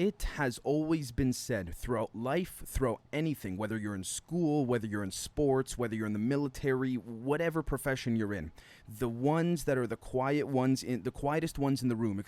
It has always been said throughout life, throughout anything, whether you're in school, whether you're in sports, whether you're in the military, whatever profession you're in, the ones that are the quietest ones in the room,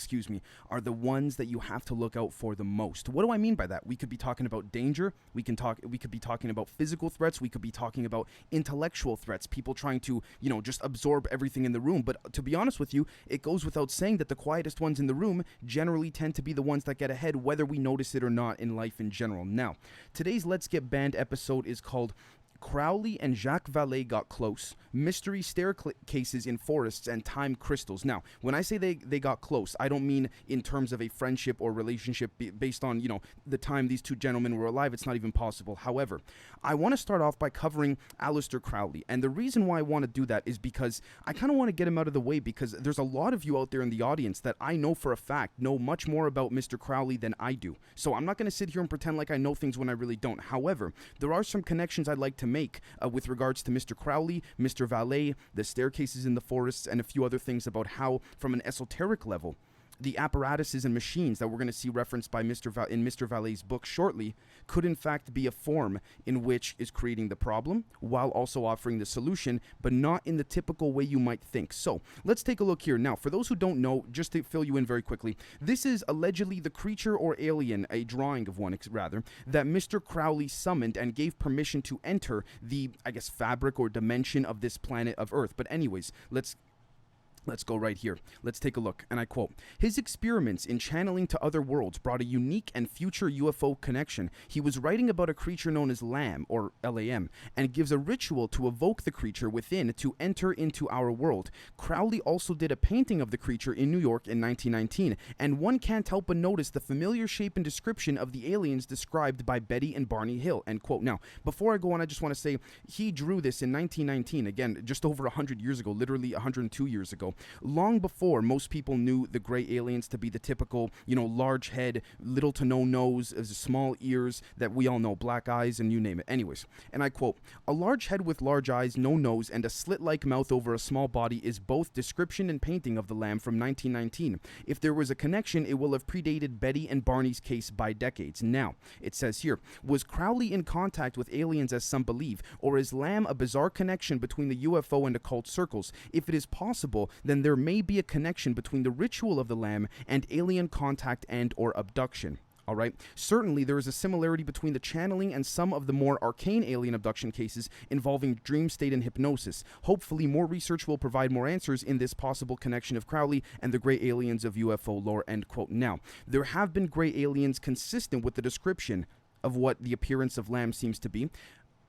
are the ones that you have to look out for the most. What do I mean by that? We could be talking about danger, we could be talking about physical threats, we could be talking about intellectual threats, people trying to, just absorb everything in the room. But to be honest with you, it goes without saying that the quietest ones in the room generally tend to be the ones that get ahead, whether we notice it or not in life in general. Now, today's Let's Get Banned episode is called Crowley and Jacques Vallee Got Close, Mystery Staircases in Forests and Time Crystals. Now, when I say they got close, I don't mean in terms of a friendship or relationship based on, the time these two gentlemen were alive. It's not even possible. However, I want to start off by covering Aleister Crowley. And the reason why I want to do that is because I kind of want to get him out of the way, because there's a lot of you out there in the audience that I know for a fact know much more about Mr. Crowley than I do. So I'm not going to sit here and pretend like I know things when I really don't. However, there are some connections I'd like to make with regards to Mr. Crowley, Mr. Vallee, the staircases in the forests, and a few other things about how, from an esoteric level, the apparatuses and machines that we're going to see referenced by in Mr. Vallee's book shortly could in fact be a form in which is creating the problem while also offering the solution, but not in the typical way you might think. So let's take a look here. Now, for those who don't know, just to fill you in very quickly, this is allegedly the creature or alien, a drawing of one rather, that Mr. Crowley summoned and gave permission to enter the, fabric or dimension of this planet of Earth. But anyways, Let's go right here. Let's take a look. And I quote, "His experiments in channeling to other worlds brought a unique and future UFO connection. He was writing about a creature known as Lam, or LAM, and gives a ritual to evoke the creature within to enter into our world. Crowley also did a painting of the creature in New York in 1919, and one can't help but notice the familiar shape and description of the aliens described by Betty and Barney Hill." End quote. Now, before I go on, I just want to say he drew this in 1919, again, just over 100 years ago, literally 102 years ago. Long before most people knew the gray aliens to be the typical, large head, little to no nose, small ears that we all know, black eyes, and you name it. Anyways, and I quote, "A large head with large eyes, no nose, and a slit-like mouth over a small body is both description and painting of the Lamb from 1919. If there was a connection, it will have predated Betty and Barney's case by decades." Now, it says here, was Crowley in contact with aliens as some believe, or is Lamb a bizarre connection between the UFO and occult circles? If it is possible, then there may be a connection between the ritual of the Lamb and alien contact and or abduction. All right. Certainly, there is a similarity between the channeling and some of the more arcane alien abduction cases involving dream state and hypnosis. Hopefully, more research will provide more answers in this possible connection of Crowley and the gray aliens of UFO lore. End quote. Now, there have been gray aliens consistent with the description of what the appearance of Lamb seems to be,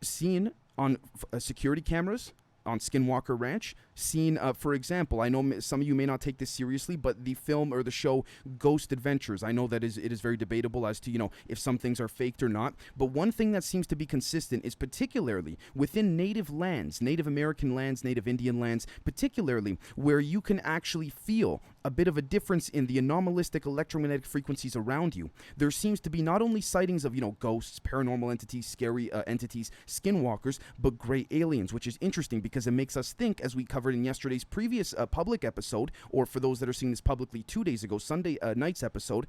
seen on security cameras on Skinwalker Ranch, seen, for example, I know some of you may not take this seriously, but the film or the show Ghost Adventures, I know that it is very debatable as to, if some things are faked or not, but one thing that seems to be consistent is particularly within native lands, Native American lands, Native Indian lands, particularly where you can actually feel a bit of a difference in the anomalistic electromagnetic frequencies around you. There seems to be not only sightings of, ghosts, paranormal entities, scary entities, skinwalkers, but gray aliens, which is interesting because it makes us think, as we covered in yesterday's previous public episode, or for those that are seeing this publicly 2 days ago, Sunday night's episode,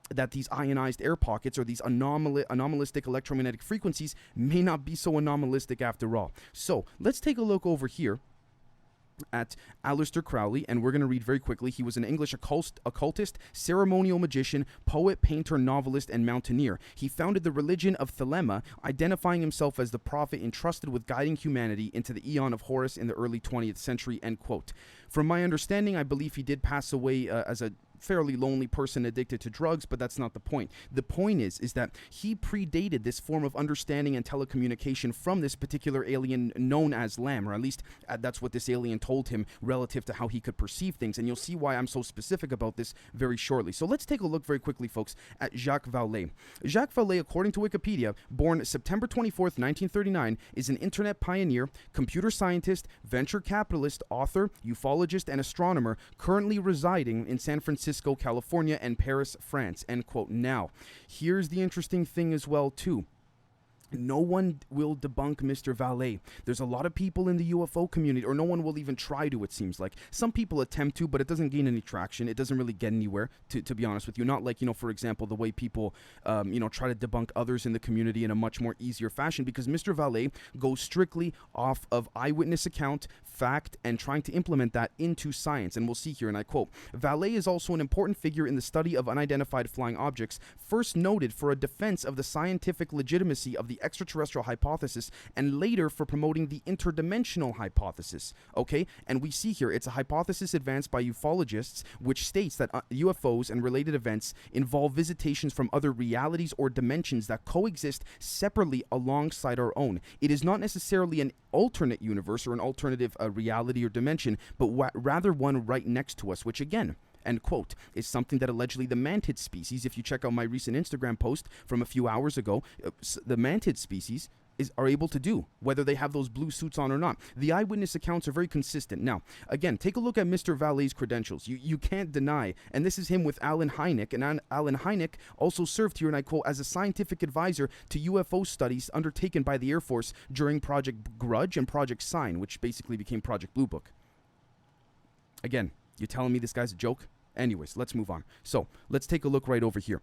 that these ionized air pockets or these anomalistic electromagnetic frequencies may not be so anomalistic after all. So let's take a look over here at Aleister Crowley, and we're going to read very quickly. He was an English occultist, ceremonial magician, poet, painter, novelist, and mountaineer. He founded the religion of Thelema, identifying himself as the prophet entrusted with guiding humanity into the Eon of Horus in the early 20th century, end quote. From my understanding, I believe he did pass away as a fairly lonely person addicted to drugs, but that's not the point. The point is that he predated this form of understanding and telecommunication from this particular alien known as Lam, or at least that's what this alien told him relative to how he could perceive things, and you'll see why I'm so specific about this very shortly. So let's take a look very quickly, folks, at Jacques Vallee. Jacques Vallee, according to Wikipedia, born September 24th, 1939, is an internet pioneer, computer scientist, venture capitalist, author, ufologist, and astronomer, currently residing in San Francisco, California, and Paris, France, end quote. Now, here's the interesting thing as well, too. No one will debunk Mr. Vallee. There's a lot of people in the UFO community, or no one will even try to, it seems like. Some people attempt to, but it doesn't gain any traction. It doesn't really get anywhere, to be honest with you. Not like, for example, the way people, try to debunk others in the community in a much more easier fashion, because Mr. Vallee goes strictly off of eyewitness account, fact, and trying to implement that into science. And we'll see here, and I quote, Vallee is also an important figure in the study of unidentified flying objects, first noted for a defense of the scientific legitimacy of the extraterrestrial hypothesis, and later for promoting the interdimensional hypothesis. Okay, and we see here it's a hypothesis advanced by ufologists which states that UFOs and related events involve visitations from other realities or dimensions that coexist separately alongside our own. It is not necessarily an alternate universe or an alternative reality or dimension, but rather one right next to us, which again, end quote, is something that allegedly the mantid species, if you check out my recent Instagram post from a few hours ago, the mantid species are able to do, whether they have those blue suits on or not. The eyewitness accounts are very consistent. Now, again, take a look at Mr. Vallee's credentials. You can't deny, and this is him with Alan Hynek, and Alan Hynek also served here, and I quote, as a scientific advisor to UFO studies undertaken by the Air Force during Project Grudge and Project Sign, which basically became Project Blue Book. Again, you're telling me this guy's a joke? Anyways, let's move on. So, let's take a look right over here.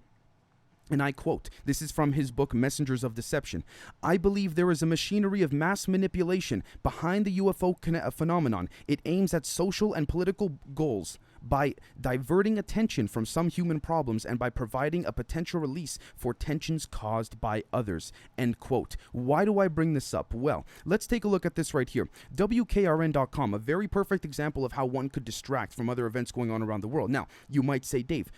And I quote, this is from his book, Messengers of Deception. I believe there is a machinery of mass manipulation behind the UFO phenomenon. It aims at social and political goals by diverting attention from some human problems and by providing a potential release for tensions caused by others. End quote. Why do I bring this up? Well, let's take a look at this right here. WKRN.com, a very perfect example of how one could distract from other events going on around the world. Now, you might say, Dave,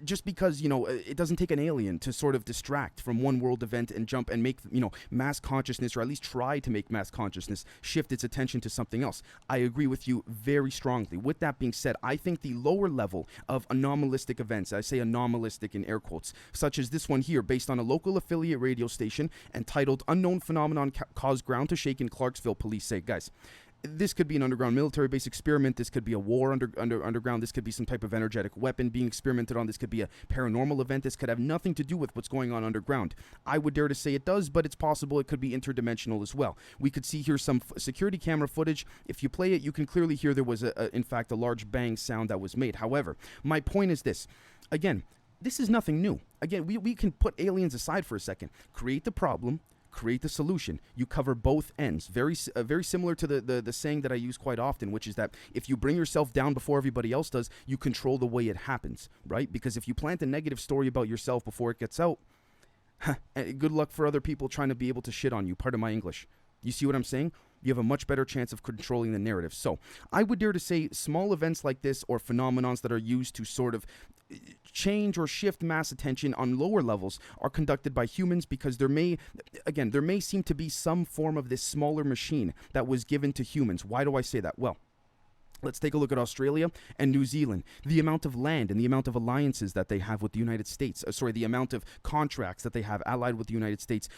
just because, it doesn't take an alien to sort of distract from one world event and jump and make, mass consciousness, or at least try to make mass consciousness shift its attention to something else. I agree with you very strongly. With that being said, I think the lower level of anomalistic events, I say anomalistic in air quotes, such as this one here, based on a local affiliate radio station entitled Unknown Phenomenon Caused Ground to Shake in Clarksville, police say, guys, this could be an underground military base experiment. This could be a war underground. This could be some type of energetic weapon being experimented on. This could be a paranormal event. This could have nothing to do with what's going on underground. I would dare to say it does, but it's possible it could be interdimensional as well. We could see here some security camera footage. If you play it, you can clearly hear there was, in fact, a large bang sound that was made. However, my point is this. Again, this is nothing new. Again, we can put aliens aside for a second. Create the problem. Create the solution. You cover both ends. Very similar to the saying that I use quite often, which is that if you bring yourself down before everybody else does, you control the way it happens, right? Because if you plant a negative story about yourself before it gets out, good luck for other people trying to be able to shit on you. Pardon my English. You see what I'm saying? You have a much better chance of controlling the narrative. So I would dare to say small events like this, or phenomenons that are used to sort of change or shift mass attention on lower levels, are conducted by humans, because there may seem to be some form of this smaller machine that was given to humans. Why do I say that? Well, let's take a look at Australia and New Zealand. The amount of land and the amount of alliances that they have with the United States. The amount of contracts that they have allied with the United States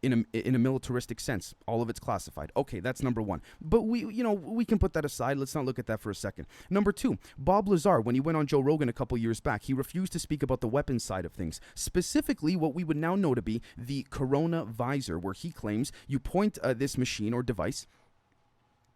in a militaristic sense. All of it's classified. Okay, that's number one. But we can put that aside. Let's not look at that for a second. Number two, Bob Lazar, when he went on Joe Rogan a couple years back, he refused to speak about the weapons side of things. Specifically, what we would now know to be the Corona Visor, where he claims you point this machine or device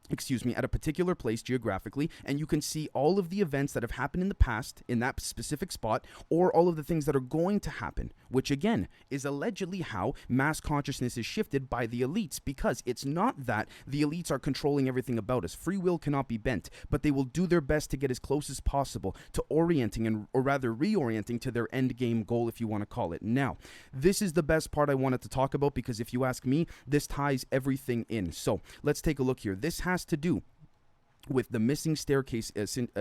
at a particular place geographically, and you can see all of the events that have happened in the past in that specific spot, or all of the things that are going to happen, which again is allegedly how mass consciousness is shifted by the elites, because it's not that the elites are controlling everything about us. Free will cannot be bent, but they will do their best to get as close as possible to orienting, or rather reorienting, to their end game goal, if you want to call it. Now, this is the best part I wanted to talk about, because if you ask me, this ties everything in. So let's take a look here. This has to do with the missing staircase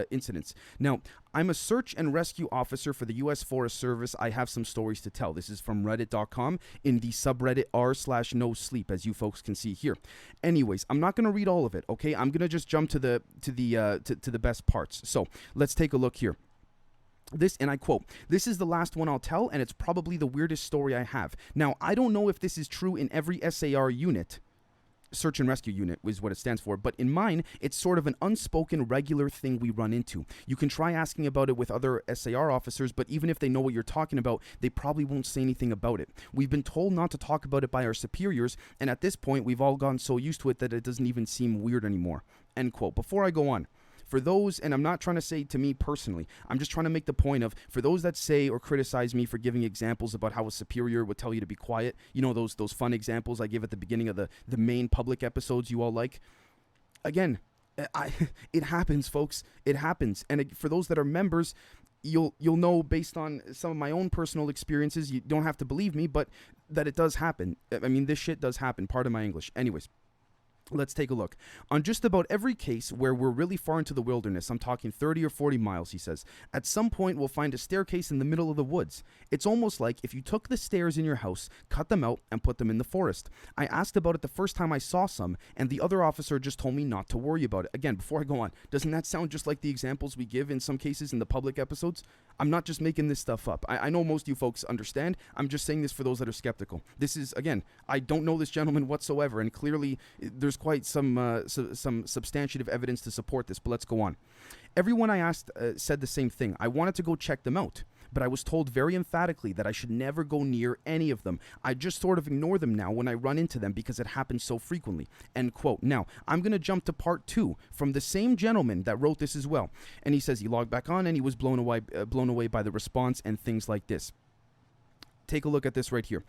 incidents. Now, I'm a search and rescue officer for the U.S. Forest Service. I have some stories to tell. This is from reddit.com in the subreddit r/no sleep, as you folks can see here. Anyways, I'm not going to read all of it, okay? I'm going to just jump to the best parts. So let's take a look here. This, and I quote, "This is the last one I'll tell, and it's probably the weirdest story I have. Now, I don't know if this is true in every SAR unit, search and rescue unit is what it stands for, but in mine, it's sort of an unspoken regular thing we run into. You can try asking about it with other SAR officers, but even if they know what you're talking about, they probably won't say anything about it. We've been told not to talk about it by our superiors, and at this point, we've all gotten so used to it that it doesn't even seem weird anymore. End quote. Before I go on, for those, and I'm not trying to say to me personally, I'm just trying to make the point of, for those that say or criticize me for giving examples about how a superior would tell you to be quiet, you know, those fun examples I give at the beginning of the main public episodes you all like. Again, it happens, folks. It happens. And for those that are members, you'll know based on some of my own personal experiences, you don't have to believe me, but that it does happen. I mean, this shit does happen. Pardon my English. Anyways. Let's take a look. On just about every case where we're really far into the wilderness, I'm talking 30 or 40 miles, he says, at some point we'll find a staircase in the middle of the woods. It's almost like if you took the stairs in your house, cut them out, and put them in the forest. I asked about it the first time I saw some, and the other officer just told me not to worry about it. Again, before I go on, doesn't that sound just like the examples we give in some cases in the public episodes? I'm not just making this stuff up. I know most of you folks understand. I'm just saying this for those that are skeptical. This is, again, I don't know this gentleman whatsoever, and clearly there's quite some substantive evidence to support this, but let's go on. Everyone I asked said the same thing. I wanted to go check them out, but I was told very emphatically that I should never go near any of them. I just sort of ignore them now when I run into them because it happens so frequently. End quote. Now, I'm going to jump to part 2 from the same gentleman that wrote this as well. And he says he logged back on and he was blown away by the response and things like this. Take a look at this right here.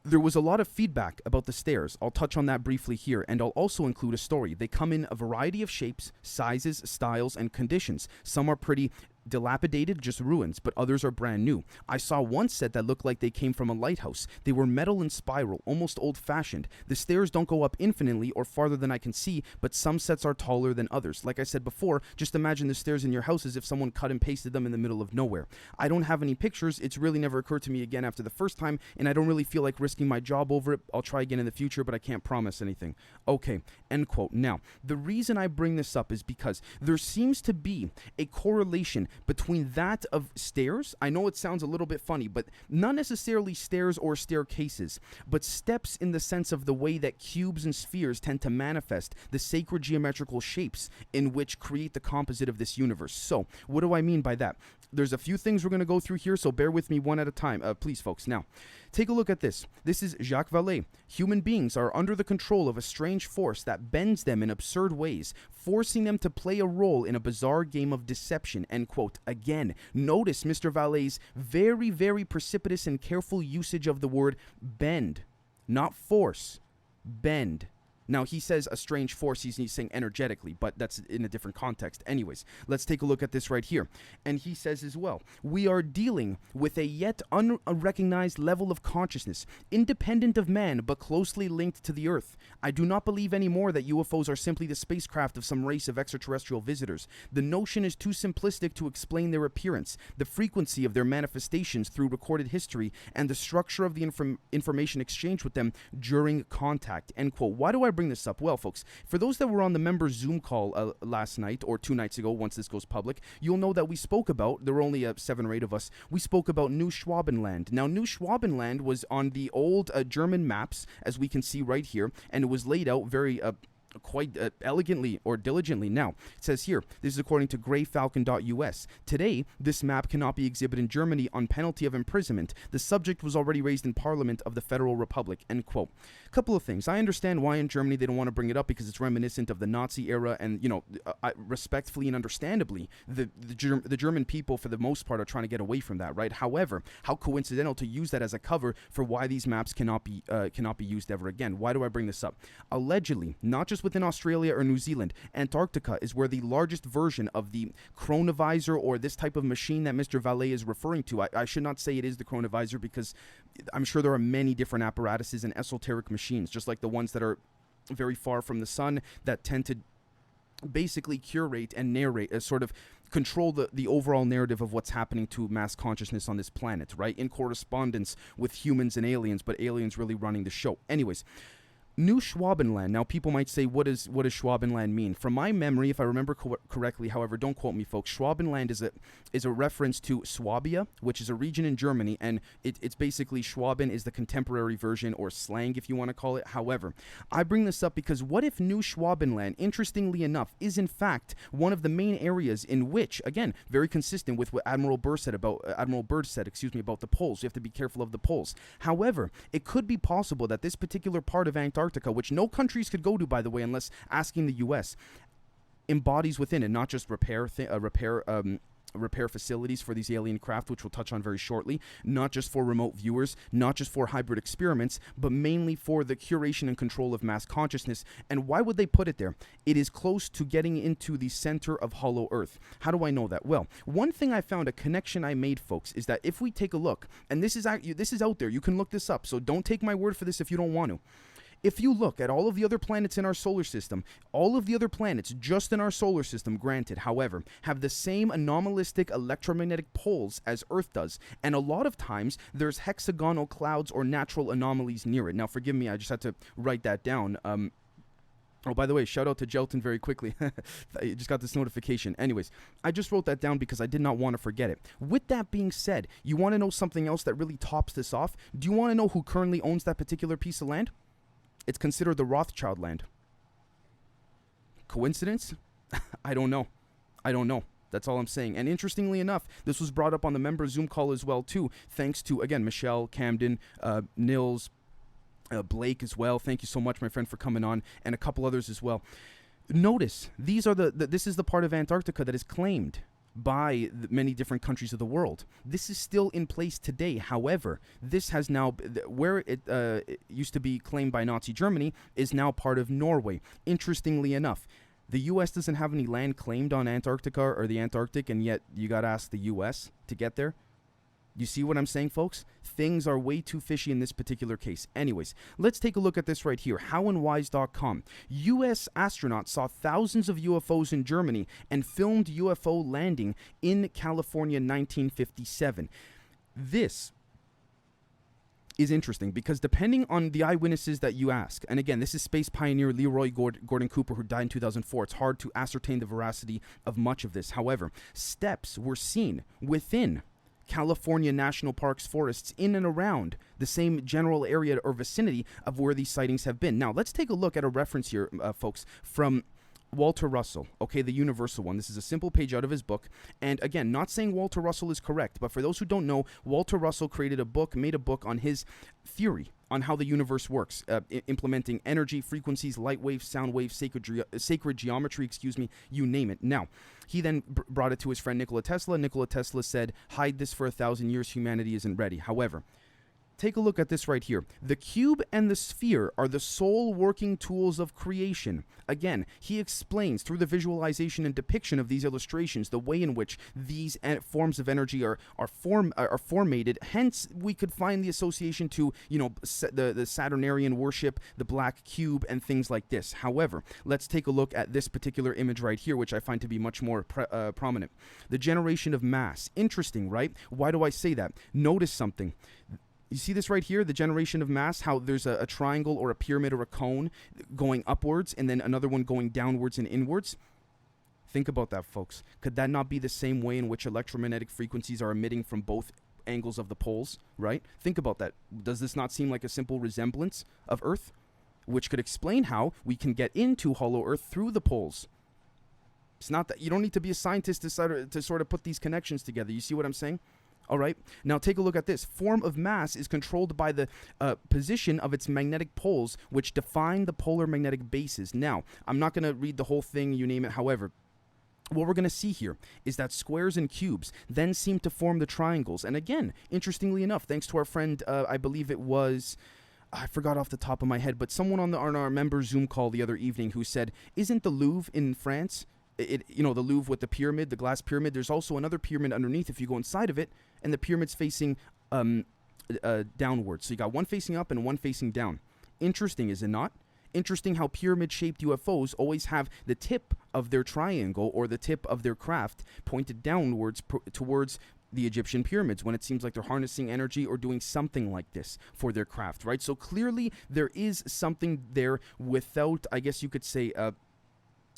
There was a lot of feedback about the stairs. I'll touch on that briefly here, and I'll also include a story. They come in a variety of shapes, sizes, styles, and conditions. Some are pretty dilapidated, just ruins, but others are brand new. I saw one set that looked like they came from a lighthouse. They were metal and spiral, almost old-fashioned. The stairs don't go up infinitely or farther than I can see, but some sets are taller than others. Like I said before, just imagine the stairs in your house as if someone cut and pasted them in the middle of nowhere. I don't have any pictures. It's really never occurred to me again after the first time, and I don't really feel like risking my job over it. I'll try again in the future, but I can't promise anything. Okay, end quote. Now, the reason I bring this up is because there seems to be a correlation between that of stairs. I know it sounds a little bit funny, but not necessarily stairs or staircases, but steps in the sense of the way that cubes and spheres tend to manifest the sacred geometrical shapes in which create the composite of this universe. So, what do I mean by that? There's a few things we're going to go through here, so bear with me one at a time. Please, folks. Now, take a look at this. This is Jacques Vallee. Human beings are under the control of a strange force that bends them in absurd ways, forcing them to play a role in a bizarre game of deception, end quote. Again, notice Mr. Vallee's very, very precipitous and careful usage of the word bend, not force, bend. Now, he says a strange force, he's saying energetically, but that's in a different context. Anyways, let's take a look at this right here. And he says as well, we are dealing with a yet unrecognized level of consciousness, independent of man, but closely linked to the Earth. I do not believe anymore that UFOs are simply the spacecraft of some race of extraterrestrial visitors. The notion is too simplistic to explain their appearance, the frequency of their manifestations through recorded history, and the structure of the information exchanged with them during contact, end quote. Why do I bring this up? Well, folks, for those that were on the member Zoom call last night or 2 nights ago, once this goes public, you'll know that we spoke about, there were only 7 or 8 of us, we spoke about New Schwabenland. Now, New Schwabenland was on the old German maps, as we can see right here, and it was laid out very quite elegantly or diligently. Now, it says here, this is according to greyfalcon.us. Today, this map cannot be exhibited in Germany on penalty of imprisonment. The subject was already raised in Parliament of the Federal Republic, end quote. Couple of things. I understand why in Germany they don't want to bring it up because it's reminiscent of the Nazi era, and, you know, respectfully and understandably, the German people, for the most part, are trying to get away from that, right? However, how coincidental to use that as a cover for why these maps cannot be used ever again. Why do I bring this up? Allegedly, not just within Australia or New Zealand, Antarctica is where the largest version of the chronovisor or this type of machine that Mr. Vallee is referring to. I should not say it is the chronovisor because I'm sure there are many different apparatuses and esoteric machines, just like the ones that are very far from the sun that tend to basically curate and narrate, sort of control the overall narrative of what's happening to mass consciousness on this planet, right? In correspondence with humans and aliens, but aliens really running the show. Anyways, New Schwabenland. Now, people might say, what does Schwabenland mean? From my memory, if I remember correctly, however, don't quote me, folks, Schwabenland is a reference to Swabia, which is a region in Germany, and it's basically Schwaben is the contemporary version or slang, if you want to call it. However, I bring this up because what if New Schwabenland, interestingly enough, is in fact one of the main areas in which, again, very consistent with what Admiral Byrd said about about the poles. You have to be careful of the poles. However, it could be possible that this particular part of Antarctica, which no countries could go to, by the way, unless asking the U.S., embodies within it not just repair facilities for these alien craft, which we'll touch on very shortly, not just for remote viewers, not just for hybrid experiments, but mainly for the curation and control of mass consciousness. And why would they put it there? It is close to getting into the center of Hollow Earth. How do I know that? Well, one thing I found, a connection I made, folks, is that if we take a look, and this is out there, you can look this up, so don't take my word for this if you don't want to. If you look at all of the other planets in our solar system, all of the other planets just in our solar system, granted, however, have the same anomalistic electromagnetic poles as Earth does. And a lot of times, there's hexagonal clouds or natural anomalies near it. Now, forgive me, I just had to write that down. Oh, by the way, shout out to Jelton very quickly. I just got this notification. Anyways, I just wrote that down because I did not want to forget it. With that being said, you want to know something else that really tops this off? Do you want to know who currently owns that particular piece of land? It's considered the Rothschild land. Coincidence? I don't know. That's all I'm saying. And interestingly enough, this was brought up on the member Zoom call as well, too, thanks to, again, Michelle, Camden, Nils, Blake as well. Thank you so much, my friend, for coming on, and a couple others as well. Notice, these are this is the part of Antarctica that is claimed by many different countries of the world. This is still in place today. However, this has now, where it used to be claimed by Nazi Germany, is now part of Norway. Interestingly enough, the U.S. doesn't have any land claimed on Antarctica or the Antarctic, and yet you got to ask the U.S. to get there. You see what I'm saying, folks? Things are way too fishy in this particular case. Anyways, let's take a look at this right here. Howandwise.com. U.S. astronauts saw thousands of UFOs in Germany and filmed UFO landing in California in 1957. This is interesting because depending on the eyewitnesses that you ask, and again, this is space pioneer Leroy Gordon Cooper, who died in 2004. It's hard to ascertain the veracity of much of this. However, steps were seen within California National Parks forests in and around the same general area or vicinity of where these sightings have been. Now, let's take a look at a reference here, folks, from Walter Russell, okay, the universal one. This is a simple page out of his book. And again, not saying Walter Russell is correct, but for those who don't know, Walter Russell made a book on his theory on how the universe works, implementing energy, frequencies, light waves, sound waves, sacred geometry, you name it. Now, he then brought it to his friend Nikola Tesla. Nikola Tesla said, hide this for 1,000 years, humanity isn't ready. However, take a look at this right here. The cube and the sphere are the sole working tools of creation. Again, he explains through the visualization and depiction of these illustrations the way in which these forms of energy are formated. Hence, we could find the association to, the Saturnarian worship, the black cube, and things like this. However, let's take a look at this particular image right here, which I find to be much more prominent. The generation of mass. Interesting, right? Why do I say that? Notice something. You see this right here, the generation of mass, how there's a triangle or a pyramid or a cone going upwards and then another one going downwards and inwards? Think about that, folks. Could that not be the same way in which electromagnetic frequencies are emitting from both angles of the poles, right? Think about that. Does this not seem like a simple resemblance of Earth? Which could explain how we can get into Hollow Earth through the poles. It's not that you don't need to be a scientist to sort of put these connections together. You see what I'm saying? All right. Now take a look at this. Form of mass is controlled by the position of its magnetic poles, which define the polar magnetic bases. Now, I'm not going to read the whole thing, you name it. However, what we're going to see here is that squares and cubes then seem to form the triangles. And again, interestingly enough, thanks to our friend, I believe it was, I forgot off the top of my head, but someone on our member Zoom call the other evening who said, isn't the Louvre in France, the Louvre with the pyramid, the glass pyramid, there's also another pyramid underneath if you go inside of it, and the pyramid's facing downwards. So you got one facing up and one facing down. Interesting, is it not? Interesting how pyramid-shaped UFOs always have the tip of their triangle or the tip of their craft pointed downwards towards the Egyptian pyramids when it seems like they're harnessing energy or doing something like this for their craft, right? So clearly there is something there without, I guess you could say,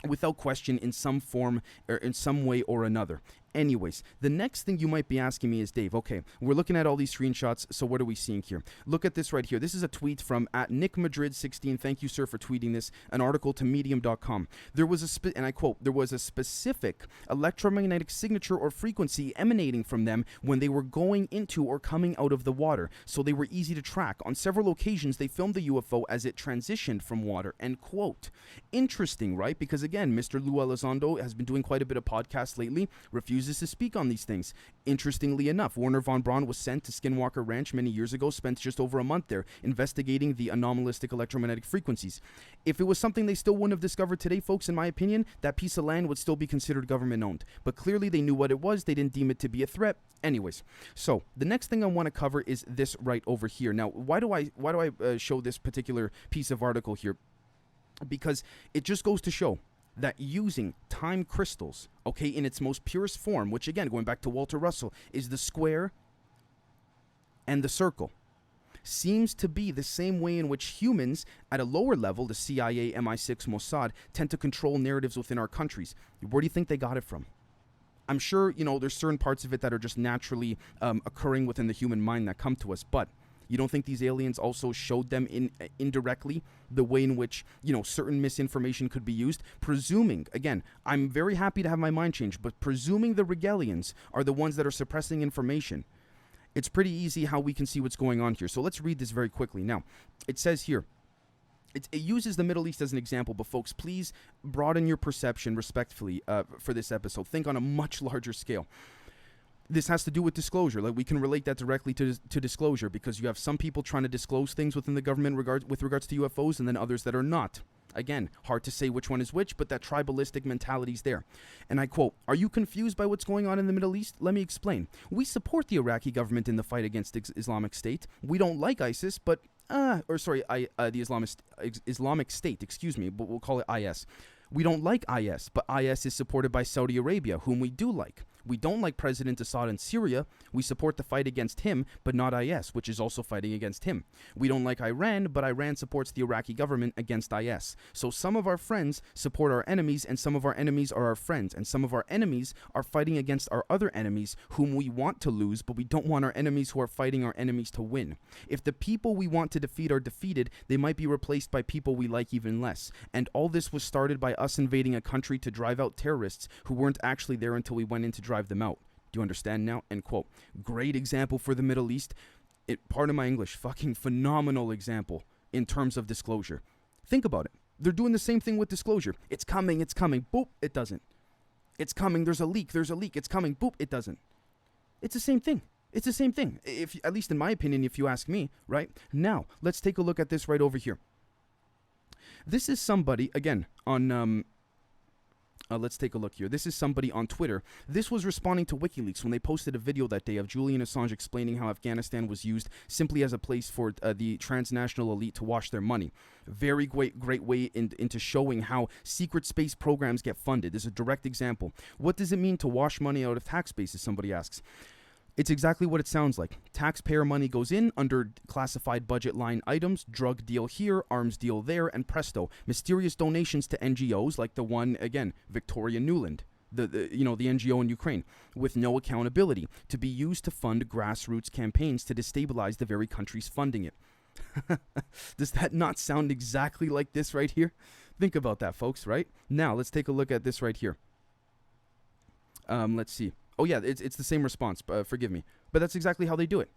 without question, in some form or in some way or another. Anyways, the next thing you might be asking me is, Dave, okay, we're looking at all these screenshots, so what are we seeing here? Look at this right here. This is a tweet from @NickMadrid16. Thank you, sir, for tweeting this. An article to medium.com. There was and I quote, there was a specific electromagnetic signature or frequency emanating from them when they were going into or coming out of the water, so they were easy to track. On several occasions, they filmed the UFO as it transitioned from water, end quote. Interesting, right? Because again, Mr. Lou Elizondo has been doing quite a bit of podcasts lately, refuses to speak on these things. Interestingly enough, Werner von Braun was sent to Skinwalker Ranch many years ago, spent just over a month there investigating the anomalistic electromagnetic frequencies. If it was something they still wouldn't have discovered today, folks, in my opinion, that piece of land would still be considered government owned. But clearly they knew what it was. They didn't deem it to be a threat. Anyways, so the next thing I want to cover is this right over here. Now, why do I show this particular piece of article here? Because it just goes to show that using time crystals, okay, in its most purest form, which again, going back to Walter Russell, is the square and the circle, seems to be the same way in which humans at a lower level, the CIA, MI6, Mossad, tend to control narratives within our countries. Where do you think they got it from? I'm sure, there's certain parts of it that are just naturally occurring within the human mind that come to us, but you don't think these aliens also showed them indirectly the way in which, certain misinformation could be used? Presuming, again, I'm very happy to have my mind changed, but presuming the Regalians are the ones that are suppressing information, it's pretty easy how we can see what's going on here. So let's read this very quickly. Now, it says here, it uses the Middle East as an example, but folks, please broaden your perception respectfully for this episode. Think on a much larger scale. This has to do with disclosure. Like, we can relate that directly to disclosure, because you have some people trying to disclose things within the government with regards to UFOs, and then others that are not. Again, hard to say which one is which, but that tribalistic mentality is there. And I quote, "Are you confused by what's going on in the Middle East? Let me explain. We support the Iraqi government in the fight against Islamic State. We don't like ISIS, but the Islamic State, excuse me, but we'll call it IS. We don't like IS, but IS is supported by Saudi Arabia, whom we do like. We don't like President Assad in Syria. We support the fight against him, but not IS, which is also fighting against him. We don't like Iran, but Iran supports the Iraqi government against IS. So some of our friends support our enemies, and some of our enemies are our friends, and some of our enemies are fighting against our other enemies, whom we want to lose, but we don't want our enemies who are fighting our enemies to win. If the people we want to defeat are defeated, they might be replaced by people we like even less. And all this was started by us invading a country to drive out terrorists who weren't actually there until we went in to drive them out. Do you understand now?" End quote. Great example for the Middle East. Pardon my English, fucking phenomenal example in terms of disclosure. Think about it. They're doing the same thing with disclosure. It's coming. Boop, it doesn't. It's coming. There's a leak. It's coming. Boop, it doesn't. It's the same thing. If, at least in my opinion, if you ask me, right? Now, let's take a look at this right over here. This is somebody, again, on, let's take a look here. This is somebody on Twitter. This was responding to WikiLeaks when they posted a video that day of Julian Assange explaining how Afghanistan was used simply as a place for the transnational elite to wash their money. Very great way into showing how secret space programs get funded. This is a direct example. What does it mean to wash money out of tax bases, somebody asks. It's exactly what it sounds like. Taxpayer money goes in under classified budget line items, drug deal here, arms deal there, and presto, mysterious donations to NGOs like the one, again, Victoria Nuland, the NGO in Ukraine, with no accountability, to be used to fund grassroots campaigns to destabilize the very countries funding it. Does that not sound exactly like this right here? Think about that, folks, right? Now, let's take a look at this right here. Let's see. Oh, yeah, it's the same response. Forgive me. But that's exactly how they do it.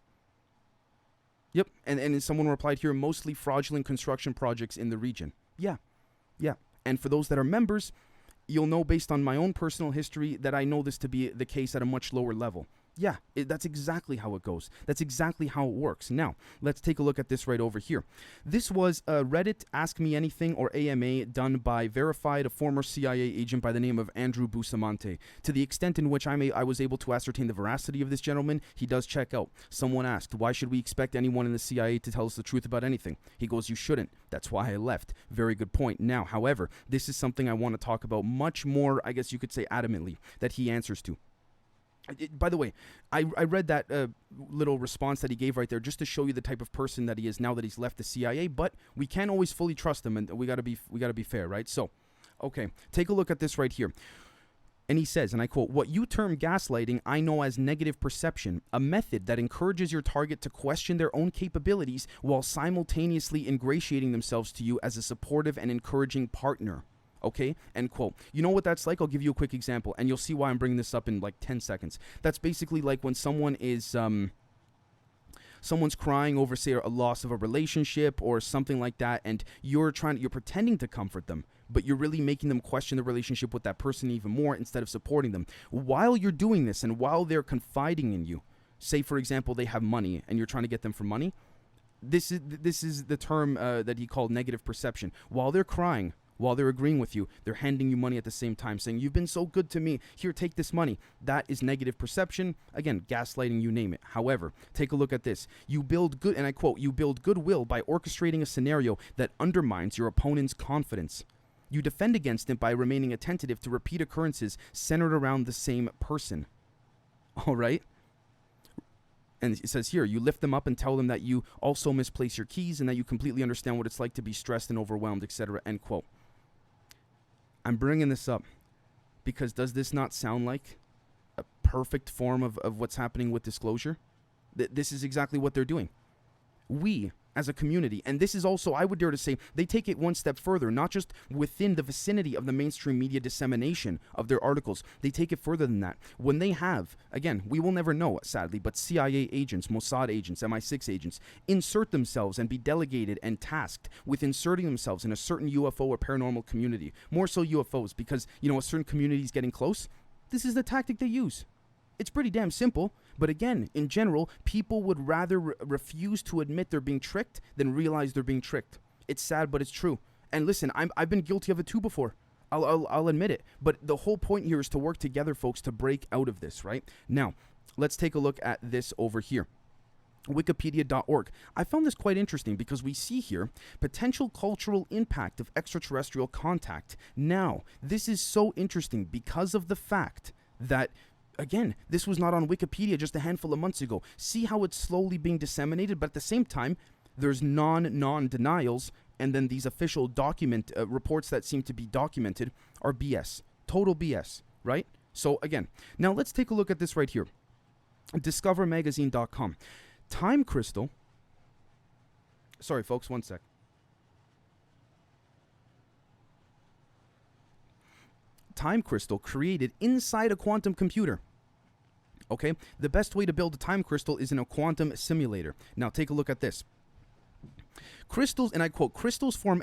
Yep. And someone replied here, mostly fraudulent construction projects in the region. Yeah. And for those that are members, you'll know based on my own personal history that I know this to be the case at a much lower level. Yeah, that's exactly how it goes. That's exactly how it works. Now, let's take a look at this right over here. This was Reddit Ask Me Anything, or AMA, done by a former CIA agent by the name of Andrew Bustamante. To the extent in which I was able to ascertain the veracity of this gentleman, he does check out. Someone asked, why should we expect anyone in the CIA to tell us the truth about anything? He goes, you shouldn't. That's why I left. Very good point. Now, however, this is something I want to talk about much more, I guess you could say adamantly, that he answers to. By the way, I read that little response that he gave right there just to show you the type of person that he is now that he's left the CIA. But we can't always fully trust him, and we gotta be fair, right? So, okay, take a look at this right here. And he says, and I quote, "What you term gaslighting, I know as negative perception, a method that encourages your target to question their own capabilities while simultaneously ingratiating themselves to you as a supportive and encouraging partner." Okay, end quote. You know what that's like? I'll give you a quick example, and you'll see why I'm bringing this up in like 10 seconds. That's basically like when someone is, someone's crying over, say, a loss of a relationship or something like that, and you're pretending to comfort them, but you're really making them question the relationship with that person even more instead of supporting them. While you're doing this and while they're confiding in you, say, for example, they have money and you're trying to get them for money, this is the term that he called negative perception. While they're crying, while they're agreeing with you, they're handing you money at the same time, saying, "You've been so good to me. Here, take this money." That is negative perception. Again, gaslighting, you name it. However, take a look at this. You build good, and I quote, "You build goodwill by orchestrating a scenario that undermines your opponent's confidence. You defend against it by remaining attentive to repeat occurrences centered around the same person." All right? And it says here, "You lift them up and tell them that you also misplace your keys and that you completely understand what it's like to be stressed and overwhelmed, etc." End quote. I'm bringing this up because does this not sound like a perfect form of what's happening with disclosure? This is exactly what they're doing. We, as a community, and this is also, I would dare to say, they take it one step further, not just within the vicinity of the mainstream media dissemination of their articles. They take it further than that. When they have, again, we will never know, sadly, but CIA agents, Mossad agents, MI6 agents, insert themselves and be delegated and tasked with inserting themselves in a certain UFO or paranormal community. More so UFOs, because, a certain community is getting close. This is the tactic they use. It's pretty damn simple. But again, in general, people would rather refuse to admit they're being tricked than realize they're being tricked. It's sad, but it's true. And listen, I've been guilty of it too before. I'll admit it. But the whole point here is to work together, folks, to break out of this, right? Now, let's take a look at this over here. Wikipedia.org. I found this quite interesting because we see here potential cultural impact of extraterrestrial contact. Now, this is so interesting because of the fact that, again, this was not on Wikipedia just a handful of months ago. See how it's slowly being disseminated, but at the same time, there's non-denials, and then these official document reports that seem to be documented are BS. Total BS, right? So again, now let's take a look at this right here. DiscoverMagazine.com. Time crystal. Sorry, folks, one sec. Time crystal created inside a quantum computer. Okay, the best way to build a time crystal is in a quantum simulator. Now take a look at this. Crystals, and I quote, "Crystals form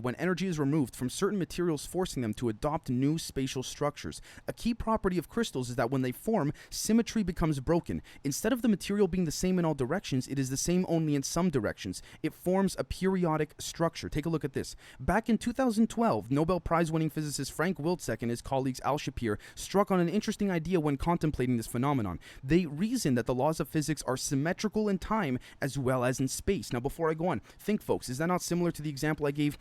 when energy is removed from certain materials, forcing them to adopt new spatial structures. A key property of crystals is that when they form, symmetry becomes broken. Instead of the material being the same in all directions, it is the same only in some directions. It forms a periodic structure." Take a look at this. Back in 2012, Nobel Prize-winning physicist Frank Wilczek and his colleagues Al Shapir struck on an interesting idea when contemplating this phenomenon. They reasoned that the laws of physics are symmetrical in time as well as in space. Now, before I go on, think, folks, is that not similar to the example I gave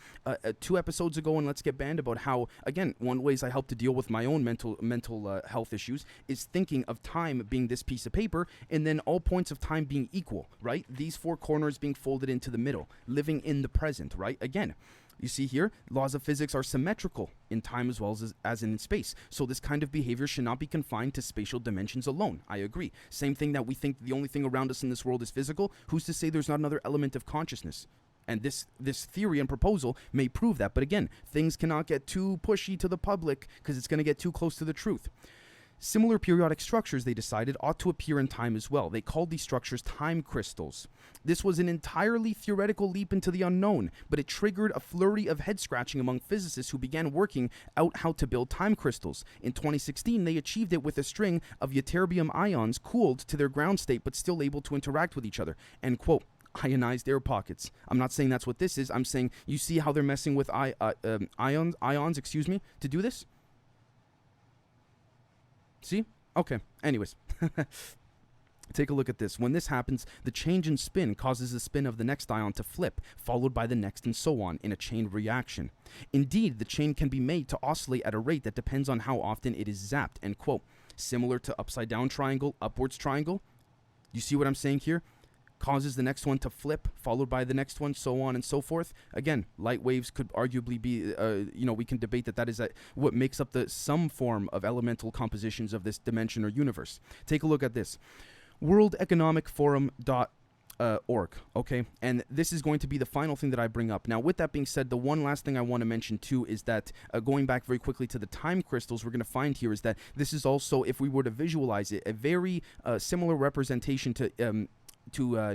2 episodes ago in Let's Get Banned about how, again, one ways I help to deal with my own mental health issues is thinking of time being this piece of paper and then all points of time being equal, right? These 4 corners being folded into the middle, living in the present, right? Again, you see here, laws of physics are symmetrical in time as well as in space. So this kind of behavior should not be confined to spatial dimensions alone. I agree. Same thing that we think the only thing around us in this world is physical. Who's to say there's not another element of consciousness? And this theory and proposal may prove that. But again, things cannot get too pushy to the public because it's going to get too close to the truth. Similar periodic structures, they decided, ought to appear in time as well. They called these structures time crystals. This was an entirely theoretical leap into the unknown, but it triggered a flurry of head-scratching among physicists who began working out how to build time crystals. In 2016, they achieved it with a string of ytterbium ions cooled to their ground state but still able to interact with each other. End quote. Ionized air pockets. I'm not saying that's what this is. I'm saying you see how they're messing with ions, to do this? See? Okay. Anyways. Take a look at this. When this happens, the change in spin causes the spin of the next ion to flip, followed by the next and so on in a chain reaction. Indeed, the chain can be made to oscillate at a rate that depends on how often it is zapped. End quote. similar to upside down triangle, upwards triangle. You see what I'm saying here? Causes the next one to flip, followed by the next one, so on and so forth. Again, light waves could arguably be, we can debate that is what makes up some form of elemental compositions of this dimension or universe. Take a look at this. World Economic Forum .org, okay? And this is going to be the final thing that I bring up. Now, with that being said, the one last thing I want to mention too is that going back very quickly to the time crystals, we're going to find here is that this is also, if we were to visualize it, a very similar representation to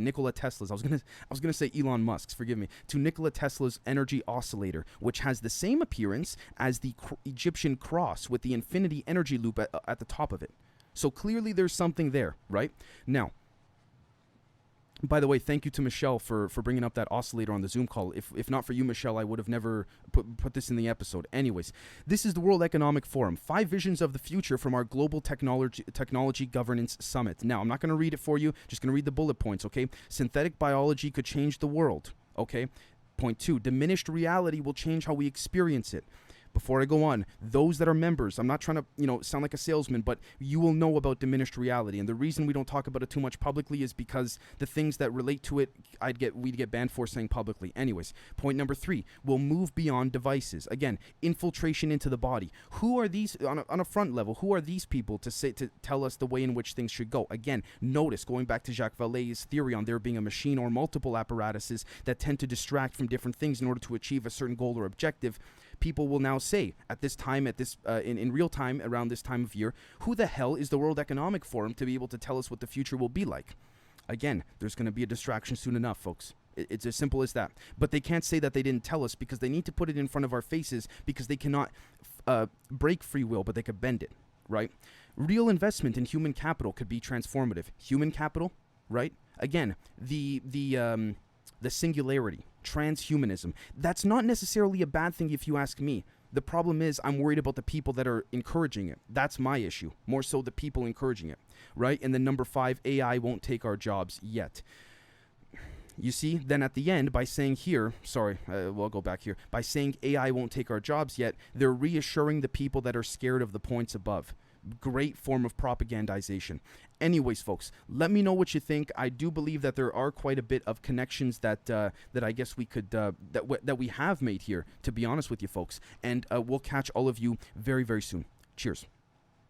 Nikola Tesla's. I was gonna say Elon Musk's. Forgive me. To Nikola Tesla's energy oscillator, which has the same appearance as the Egyptian cross with the infinity energy loop at the top of it. So clearly, there's something there, right? Now, by the way, thank you to Michelle for bringing up that oscillator on the Zoom call. If not for you, Michelle, I would have never put this in the episode. Anyways, this is the World Economic Forum. 5 visions of the future from our Global Technology Governance Summit. Now, I'm not going to read it for you. Just going to read the bullet points, okay? Synthetic biology could change the world, okay? Point 2, diminished reality will change how we experience it. Before I go on, those that are members, I'm not trying to, sound like a salesman, but you will know about diminished reality. And the reason we don't talk about it too much publicly is because the things that relate to it, we'd get banned for saying publicly. Anyways, point number 3, we'll move beyond devices. Again, infiltration into the body. Who are these, on a front level, who are these people to tell us the way in which things should go? Again, notice, going back to Jacques Vallee's theory on there being a machine or multiple apparatuses that tend to distract from different things in order to achieve a certain goal or objective. People will now say at this time, in real time, around this time of year, who the hell is the World Economic Forum to be able to tell us what the future will be like? Again, there's going to be a distraction soon enough, folks. It's as simple as that. But they can't say that they didn't tell us because they need to put it in front of our faces because they cannot break free will, but they could bend it, right? Real investment in human capital could be transformative. Human capital, right? Again, the singularity, transhumanism. That's not necessarily a bad thing if you ask me. The problem is I'm worried about the people that are encouraging it. That's my issue. More so the people encouraging it, right? And then number 5, AI won't take our jobs yet. You see, then at the end, by saying here, we'll go back here. By saying AI won't take our jobs yet, they're reassuring the people that are scared of the points above. Great form of propagandization. Anyways, folks, let me know what you think. I do believe that there are quite a bit of connections that I guess we could that we have made here, to be honest with you, folks. And we'll catch all of you very, very soon. Cheers.